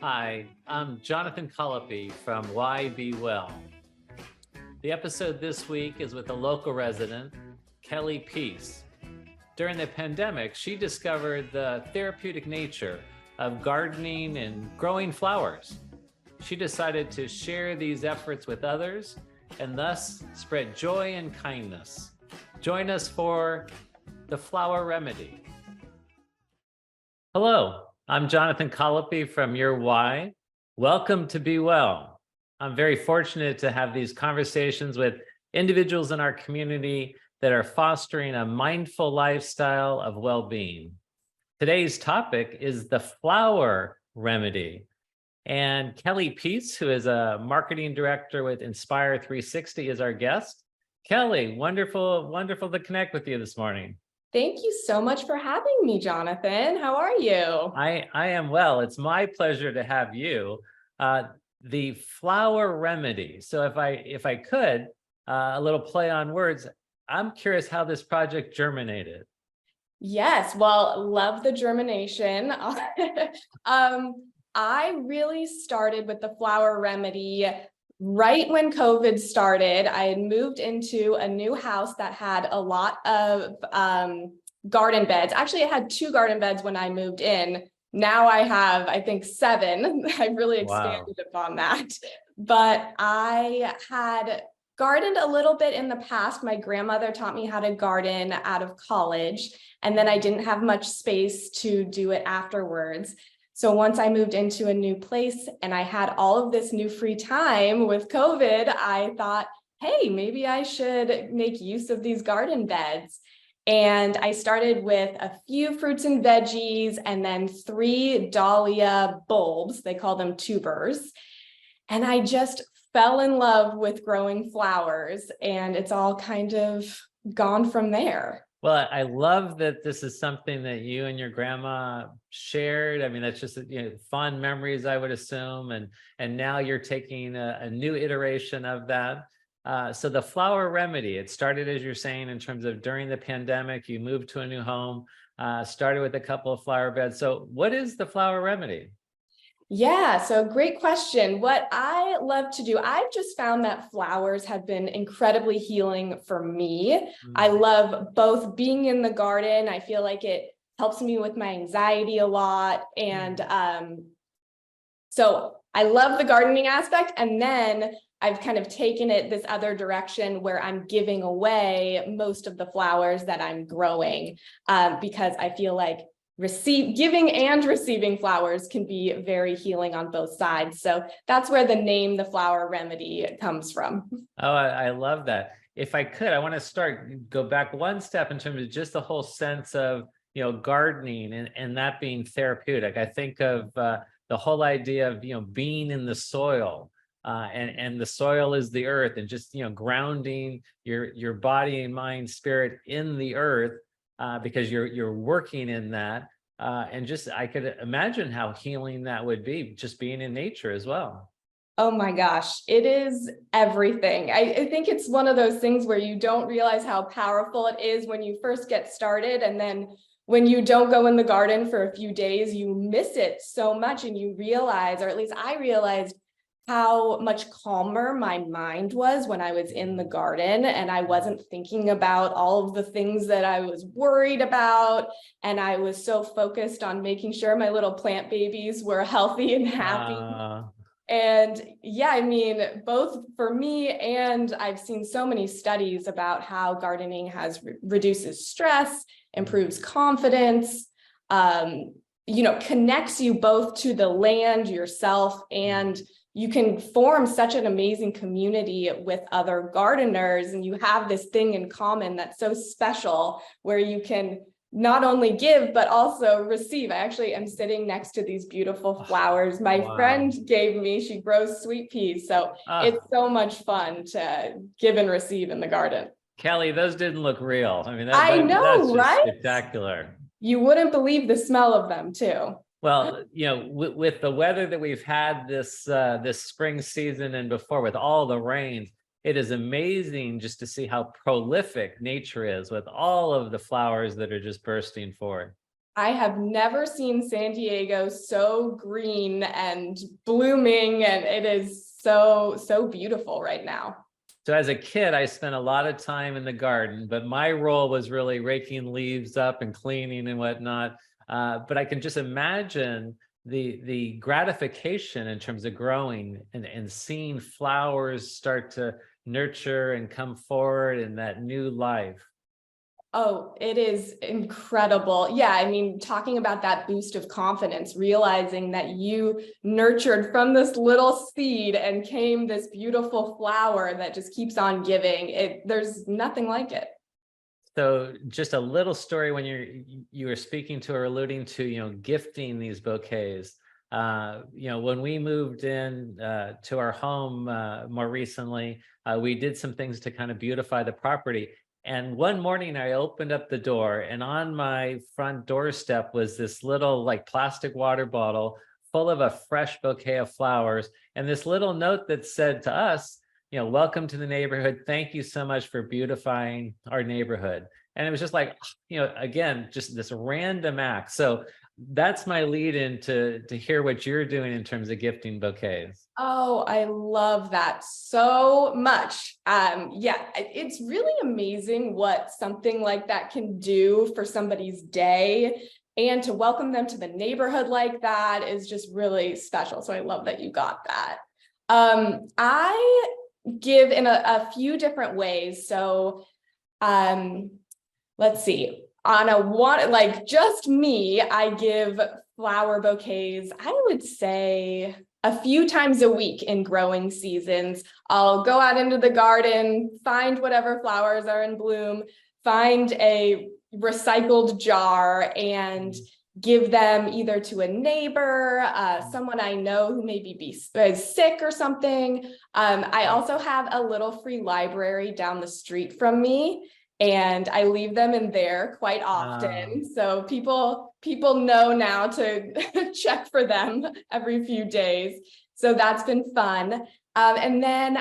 Hi, I'm Jonathan Cullopy from Why Be Well. The episode this week is with a local resident, Kelly Peace. During the pandemic, she discovered the therapeutic nature of gardening and growing flowers. She decided to share these efforts with others and thus spread joy and kindness. Join us for The Flower Remedy. Hello, I'm Jonathan Cullopy from Your Why. Welcome to Be Well. I'm very fortunate to have these conversations with individuals in our community that are fostering a mindful lifestyle of well-being. Today's topic is the flower remedy. And Kelly Peace, who is a marketing director with Inspire 360, is our guest. Kelly, wonderful to connect with you this morning. Thank you so much for having me, Jonathan. How are you? I am well. It's my pleasure to have you. The flower remedy. So if I could, a little play on words, I'm curious how this project germinated. Yes, well, love the germination. I really started with the flower remedy right when COVID started. I had moved into a new house that had a lot of garden beds. Actually, I had 2 garden beds when I moved in. Now I have, I think, 7. I've really expanded upon that. But I had gardened a little bit in the past. My grandmother taught me how to garden out of college, and then I didn't have much space to do it afterwards. So once I moved into a new place and I had all of this new free time with COVID, I thought, hey, maybe I should make use of these garden beds. And I started with a few fruits and veggies and then 3 dahlia bulbs. They call them tubers. And I just fell in love with growing flowers, and it's all kind of gone from there. Well, I love that this is something that you and your grandma shared. I mean, that's just, fond memories, I would assume. And now you're taking a new iteration of that. So the flower remedy, it started, as you're saying, in terms of during the pandemic, you moved to a new home, started with a couple of flower beds. So what is the flower remedy? Yeah, so great question. What I love to do, I've just found that flowers have been incredibly healing for me. I love both being in the garden. I feel like it helps me with my anxiety a lot. And so I love the gardening aspect. And then I've kind of taken it this other direction where I'm giving away most of the flowers that I'm growing because I feel like giving and receiving flowers can be very healing on both sides. So that's where the name, the flower remedy, comes from. Oh, I love that. If I could, I want to go back one step in terms of just the whole sense of, gardening and that being therapeutic. I think of the whole idea of, being in the soil. And the soil is the earth, and just grounding your body and mind, spirit in the earth, because you're working in that, and just I could imagine how healing that would be, just being in nature as well. Oh my gosh, it is everything. I think it's one of those things where you don't realize how powerful it is when you first get started, and then when you don't go in the garden for a few days, you miss it so much, and you realize, or at least I realized, how much calmer my mind was when I was in the garden and I wasn't thinking about all of the things that I was worried about. And I was so focused on making sure my little plant babies were healthy and happy. And yeah, I mean, both for me, and I've seen so many studies about how gardening reduces stress, improves confidence, connects you both to the land, yourself, and you can form such an amazing community with other gardeners, and you have this thing in common that's so special where you can not only give, but also receive. I actually am sitting next to these beautiful flowers my friend gave me. She grows sweet peas. So it's so much fun to give and receive in the garden. Kelly, those didn't look real. I mean, I know, that's just right? spectacular. You wouldn't believe the smell of them too. Well, with the weather that we've had this spring season and before, with all the rains, it is amazing just to see how prolific nature is with all of the flowers that are just bursting forth. I have never seen San Diego so green and blooming, and it is so beautiful right now. So as a kid, I spent a lot of time in the garden, but my role was really raking leaves up and cleaning and whatnot. But I can just imagine the gratification in terms of growing and seeing flowers start to nurture and come forward in that new life. Oh, it is incredible. Yeah, I mean, talking about that boost of confidence, realizing that you nurtured from this little seed and came this beautiful flower that just keeps on giving. There's nothing like it. So just a little story when you were speaking to or alluding to, gifting these bouquets. When we moved in to our home more recently, we did some things to kind of beautify the property. And one morning I opened up the door, and on my front doorstep was this little like plastic water bottle full of a fresh bouquet of flowers, and this little note that said to us, welcome to the neighborhood. Thank you so much for beautifying our neighborhood. And it was just like, again, just this random act. So that's my lead in to hear what you're doing in terms of gifting bouquets. Oh, I love that so much. Yeah, it's really amazing what something like that can do for somebody's day, and to welcome them to the neighborhood like that is just really special. So I love that you got that. I give in a few different ways. So let's see. On a one, like just me, I give flower bouquets, I would say a few times a week in growing seasons. I'll go out into the garden, find whatever flowers are in bloom, find a recycled jar, and give them either to a neighbor, someone I know who maybe is sick or something. I also have a little free library down the street from me, and I leave them in there quite often. So people know now to check for them every few days. So that's been fun. And then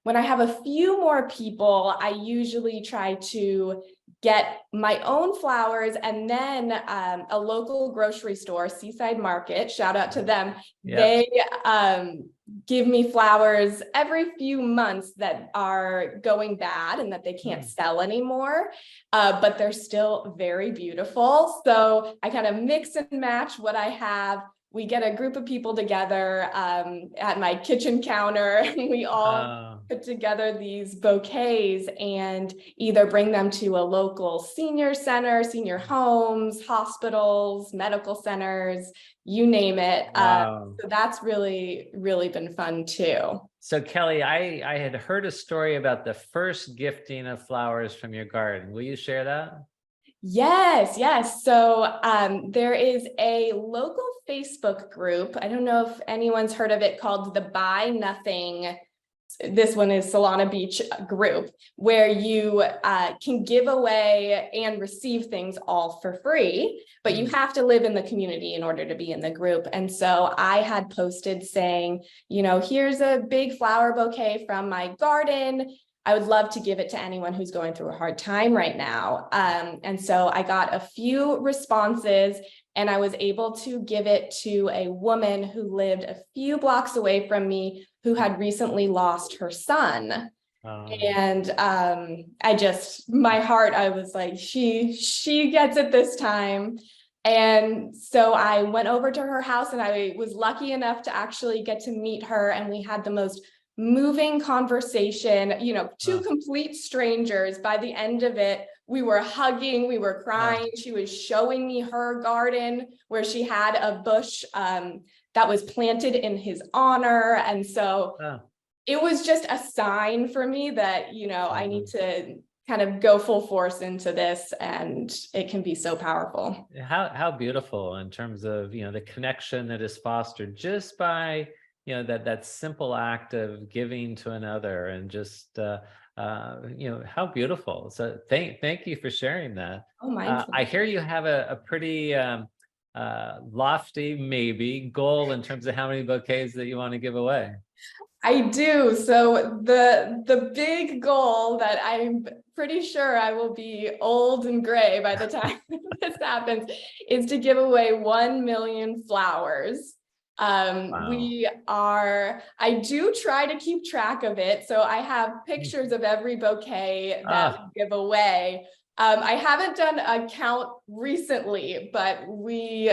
when I have a few more people, I usually try to get my own flowers, and then a local grocery store, Seaside Market, shout out to them. Yep. They give me flowers every few months that are going bad and that they can't sell anymore, but they're still very beautiful. So I kind of mix and match what I have. We get a group of people together at my kitchen counter, and we all put together these bouquets and either bring them to a local senior center, senior homes, hospitals, medical centers, you name it. So that's really, really been fun too. So Kelly, I had heard a story about the first gifting of flowers from your garden. Will you share that? Yes. So there is a local Facebook group. I don't know if anyone's heard of it, called the Buy Nothing. This one is Solana Beach group, where you can give away and receive things all for free, but you have to live in the community in order to be in the group. And so I had posted saying, here's a big flower bouquet from my garden. I would love to give it to anyone who's going through a hard time right now. And so I got a few responses, and I was able to give it to a woman who lived a few blocks away from me, who had recently lost her son. And my heart, I was like, she gets it this time. And so I went over to her house, and I was lucky enough to actually get to meet her. And we had the most moving conversation, two complete strangers. By the end of it, we were hugging, we were crying. She was showing me her garden where she had a bush that was planted in his honor. And so it was just a sign for me that, I need to kind of go full force into this, and it can be so powerful. How beautiful in terms of, the connection that is fostered just by that simple act of giving to another, and just how beautiful. So thank you for sharing that. I hear you have a pretty lofty maybe goal in terms of how many bouquets that you want to give away. I do. So the big goal that I'm pretty sure I will be old and gray by the time this happens is to give away 1 million flowers. Wow. I do try to keep track of it. So I have pictures of every bouquet that Ah, we give away. I haven't done a count recently, but we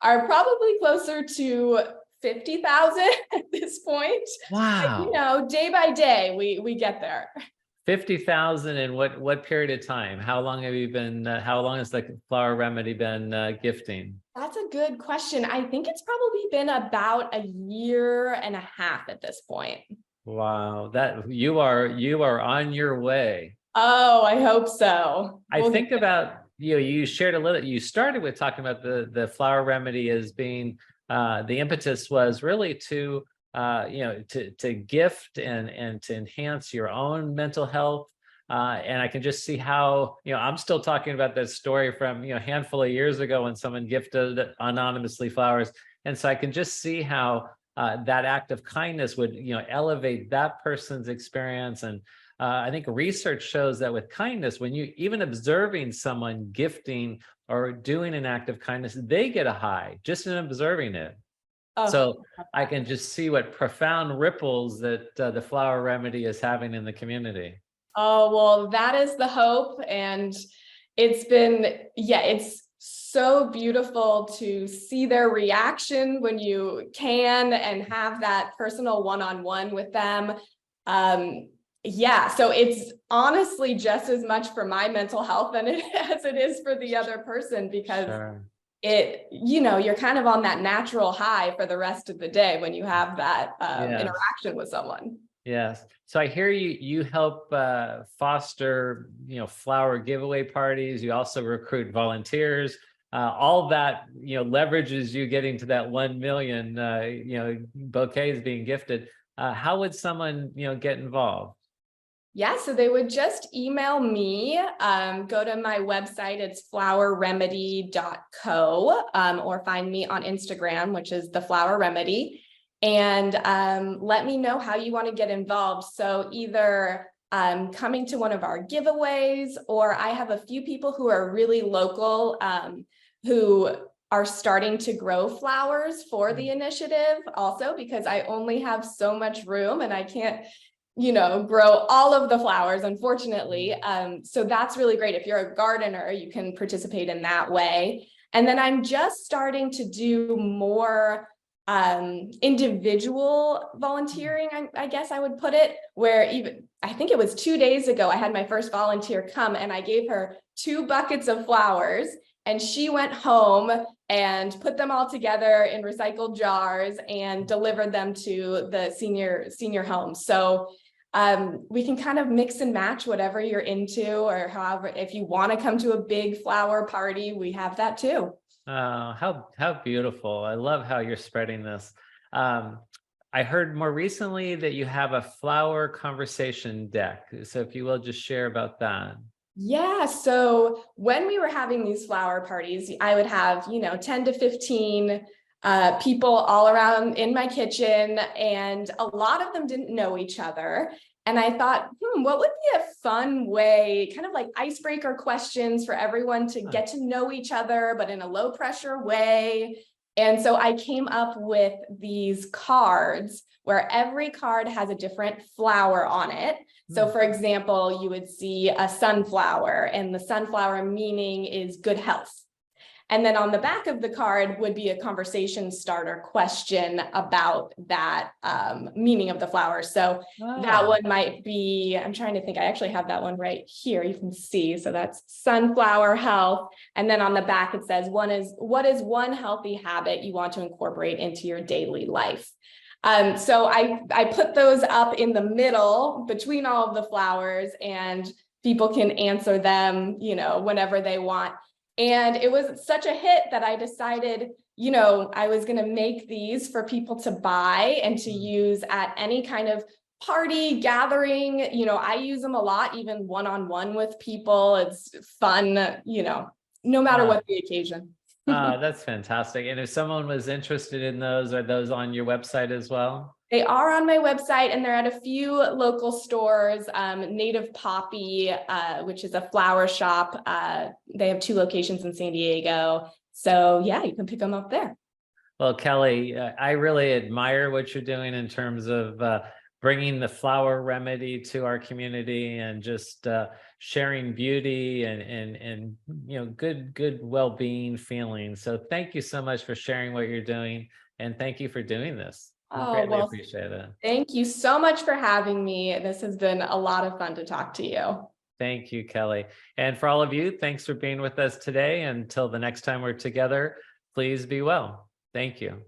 are probably closer to 50,000 at this point. wow. Day by day, we get there. 50,000 in what period of time? How long have you been, how long has the Flower Remedy been gifting? That's a good question. I think it's probably been about a year and a half at this point. Wow, that you are on your way. Oh, I hope so. I think about, you shared a little, you started with talking about the Flower Remedy as being, the impetus was really to, to gift and to enhance your own mental health. And I can just see how, I'm still talking about that story from, a handful of years ago when someone gifted anonymously flowers. And so I can just see how that act of kindness would, elevate that person's experience. And I think research shows that with kindness, when you even observing someone gifting or doing an act of kindness, they get a high just in observing it. Oh, So I can just see what profound ripples that the Flower Remedy is having in the community. oh, well, that is the hope. And it's so beautiful to see their reaction when you can and have that personal one-on-one with them. Yeah, so it's honestly just as much for my mental health as it is for the other person, because Sure. you're kind of on that natural high for the rest of the day when you have that Yes. interaction with someone. Yes. So I hear you help foster, flower giveaway parties. You also recruit volunteers. All that, leverages you getting to that 1 million, bouquets being gifted. How would someone, get involved? Yeah, so they would just email me, go to my website, it's flowerremedy.co, or find me on Instagram, which is the Flower Remedy, and let me know how you want to get involved. So either coming to one of our giveaways, or I have a few people who are really local, who are starting to grow flowers for the initiative also, because I only have so much room and I can't grow all of the flowers, unfortunately. So that's really great. If you're a gardener, you can participate in that way. And then I'm just starting to do more individual volunteering, I guess I would put it, where even I think it was 2 days ago, I had my first volunteer come and I gave her 2 buckets of flowers, and she went home and put them all together in recycled jars and delivered them to the senior home. So we can kind of mix and match whatever you're into, or however, if you want to come to a big flower party, we have that too. How beautiful. I love how you're spreading this. Um, I heard more recently that you have a flower conversation deck. So if you will just share about that. Yeah, so when we were having these flower parties, I would have, 10 to 15 people all around in my kitchen, and a lot of them didn't know each other. And I thought, what would be a fun way, kind of like icebreaker questions for everyone to get to know each other, but in a low pressure way. And so I came up with these cards where every card has a different flower on it. So for example, you would see a sunflower, and the sunflower meaning is good health. And then on the back of the card would be a conversation starter question about that meaning of the flower. So that one might be, I'm trying to think, I actually have that one right here. You can see, so that's sunflower health. And then on the back, it says, what is one healthy habit you want to incorporate into your daily life? So I put those up in the middle between all of the flowers, and people can answer them, whenever they want. And it was such a hit that I decided, I was going to make these for people to buy and to use at any kind of party gathering. I use them a lot, even one-on-one with people. It's fun, no matter what the occasion. That's fantastic. And if someone was interested in those, are those on your website as well? They are on my website and they're at a few local stores. Native Poppy, which is a flower shop. They have 2 locations in San Diego. So yeah, you can pick them up there. Well, Kelly, I really admire what you're doing in terms of bringing the flower remedy to our community and just sharing beauty and good well-being feelings. So thank you so much for sharing what you're doing, and thank you for doing this. Oh, Greatly well, appreciate it. thank you so much for having me. This has been a lot of fun to talk to you. Thank you, Kelly. And for all of you, thanks for being with us today. Until the next time we're together, please be well. Thank you.